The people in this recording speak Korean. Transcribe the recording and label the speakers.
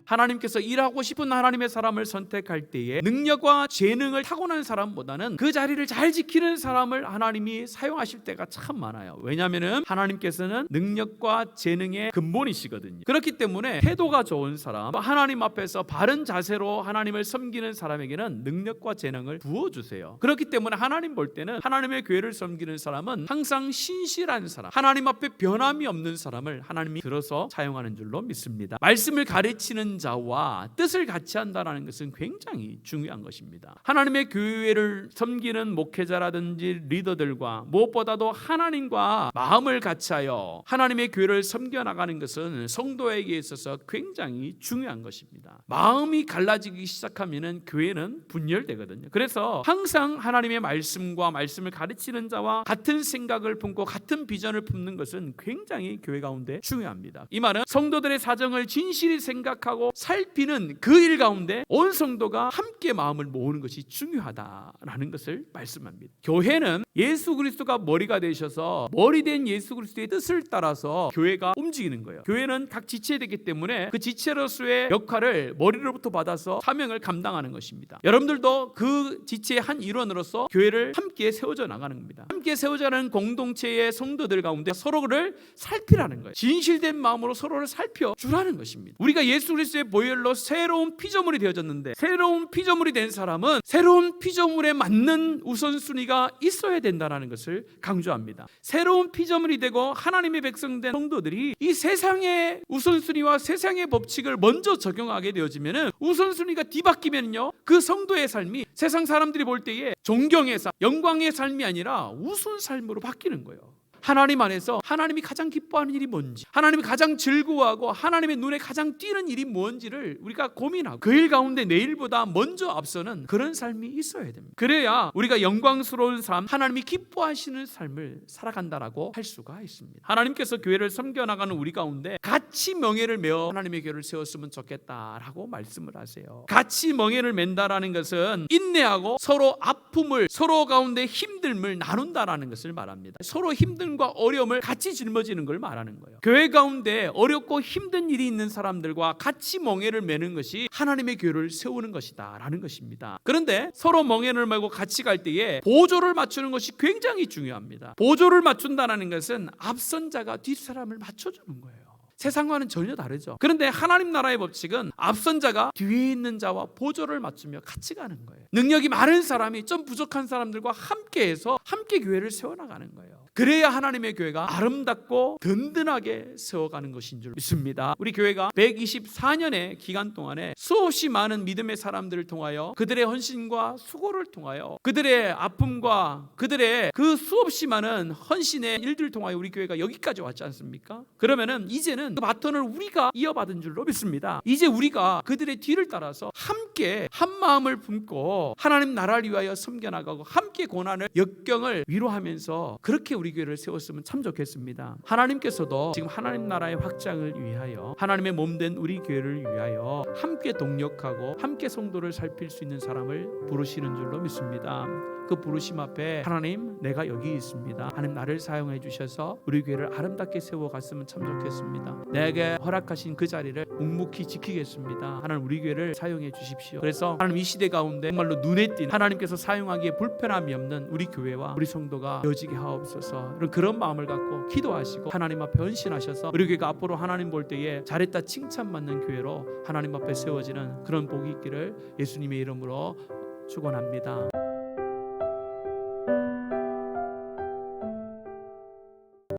Speaker 1: 하나님께서 일하고 싶은 하나님의 사람을 선택할 때에 능력과 재능을 타고난 사람보다는 그 자리를 잘 지키는 사람을 하나님이 사용하실 때가 참 많아요. 왜냐하면 하나님께서는 능력과 재능의 근본이시거든요. 그렇기 때문에 태도가 좋은 사람, 하나님 앞에서 바른 자세로 하나님을 섬기는 사람에게는 능력과 재능을 부어주세요. 그렇기 때문에 하나님 볼 때는 하나님의 교회를 섬기는 사람은 항상 신실한 사람, 하나님 앞에 변함이 없는 사람을 하나님이 들어서 사용하는 줄로 믿습니다. 말씀을 가르치는 자와 뜻을 같이 한다는 것은 굉장히 중요한 것입니다. 하나님의 교회를 섬기는 목회자라든지 리더들과 무엇보다도 하나님과 마음을 같이하여 하나님의 교회를 섬겨나가는 것은 성도에게 있어서 굉장히 중요한 것입니다. 마음이 갈라지기 시작하면 교회는 분열되거든요. 그래서 항상 하나님의 말씀과 말씀을 가르치는 자와 같은 생각을 품고 같은 비전을 품는 것은 굉장히 교회 가운데 중요합니다. 이 말은 성도들의 사정을 진실히 생각하고 살피는 그 일 가운데 온 성도가 함께 마음을 모으는 것이 중요하다라는 것을 말씀합니다. 교회는 예수 그리스도가 머리가 되셔서 머리된 예수 그리스도의 뜻을 따라서 교회가 움직이는 거예요. 교회는 각 지체되기 때문에 그 지체로서의 역할을 머리로부터 받아서 사명을 감당하는 것입니다. 여러분들도 그 지체의 한 일원으로서 교회를 함께 세워져 나가는 겁니다. 함께 세워져가는 공동체의 성도들 가운데 서로를 살피라는 거예요. 진실된 마음으로 서로를 살펴주라는 것입니다. 우리가 예수 그리스도의 보혈로 새로운 피조물이 되어졌는데, 새로운 피조물이 된 사람은 새로운 피조물에 맞는 우선순위가 있어야 된다는 것을 강조합니다. 새로운 피조물이 되고 하나님의 백성된 성도들이 이 세상의 우선순위와 세상의 법칙을 먼저 적용하게 되어지면 우선순위가 뒤바뀌면요, 그 성도의 삶이 세상 사람들이 볼 때에 존경의 삶, 영광의 삶이 아니라 우스운 삶으로 바뀌는 거예요. 하나님 안에서 하나님이 가장 기뻐하는 일이 뭔지, 하나님이 가장 즐거워하고 하나님의 눈에 가장 띄는 일이 뭔지를 우리가 고민하고 그 일 가운데 내 일보다 먼저 앞서는 그런 삶이 있어야 됩니다. 그래야 우리가 영광스러운 삶, 하나님이 기뻐하시는 삶을 살아간다라고 할 수가 있습니다. 하나님께서 교회를 섬겨나가는 우리 가운데 같이 멍에를 메어 하나님의 교회를 세웠으면 좋겠다라고 말씀을 하세요. 같이 멍에를 맨다라는 것은 인내하고 서로 아픔을, 서로 가운데 힘듦을 나눈다라는 것을 말합니다. 서로 힘듦과 어려움을 같이 짊어지는 걸 말하는 거예요. 교회 가운데 어렵고 힘든 일이 있는 사람들과 같이 멍에를 매는 것이 하나님의 교회를 세우는 것이다 라는 것입니다. 그런데 서로 멍에를 메고 같이 갈 때에 보조를 맞추는 것이 굉장히 중요합니다. 보조를 맞춘다는 것은 앞선 자가 뒷사람을 맞춰주는 거예요. 세상과는 전혀 다르죠. 그런데 하나님 나라의 법칙은 앞선 자가 뒤에 있는 자와 보조를 맞추며 같이 가는 거예요. 능력이 많은 사람이 좀 부족한 사람들과 함께해서 함께 교회를 세워나가는 거예요. 그래야 하나님의 교회가 아름답고 든든하게 세워가는 것인 줄 믿습니다. 우리 교회가 124년의 기간 동안에 수없이 많은 믿음의 사람들을 통하여 그들의 헌신과 수고를 통하여 그들의 아픔과 그들의 그 수없이 많은 헌신의 일들을 통하여 우리 교회가 여기까지 왔지 않습니까? 그러면은 이제는 그 바톤을 우리가 이어받은 줄로 믿습니다. 이제 우리가 그들의 뒤를 따라서 함께 한 마음을 품고 하나님 나라를 위하여 섬겨나가고 함께 고난을 역경을 위로하면서 그렇게 우리 교회를 세웠으면 참 좋겠습니다. 하나님께서도 지금 하나님 나라의 확장을 위하여 하나님의 몸된 우리 교회를 위하여 함께 동력하고 함께 성도를 살필 수 있는 사람을 부르시는 줄로 믿습니다. 그 부르심 앞에 하나님, 내가 여기 있습니다. 하나님 나를 사용해 주셔서 우리 교회를 아름답게 세워갔으면 참 좋겠습니다. 내게 허락하신 그 자리를 묵묵히 지키겠습니다. 하나님 우리 교회를 사용해 주십시오. 그래서 하나님 이 시대 가운데 정말로 눈에 띈 하나님께서 사용하기에 불편함이 없는 우리 교회와 우리 성도가 되어지게 하옵소서. 그런 마음을 갖고 기도하시고 하나님 앞에 헌신하셔서 우리 교회가 앞으로 하나님 볼 때에 잘했다 칭찬받는 교회로 하나님 앞에 세워지는 그런 복이 있기를 예수님의 이름으로 축원합니다.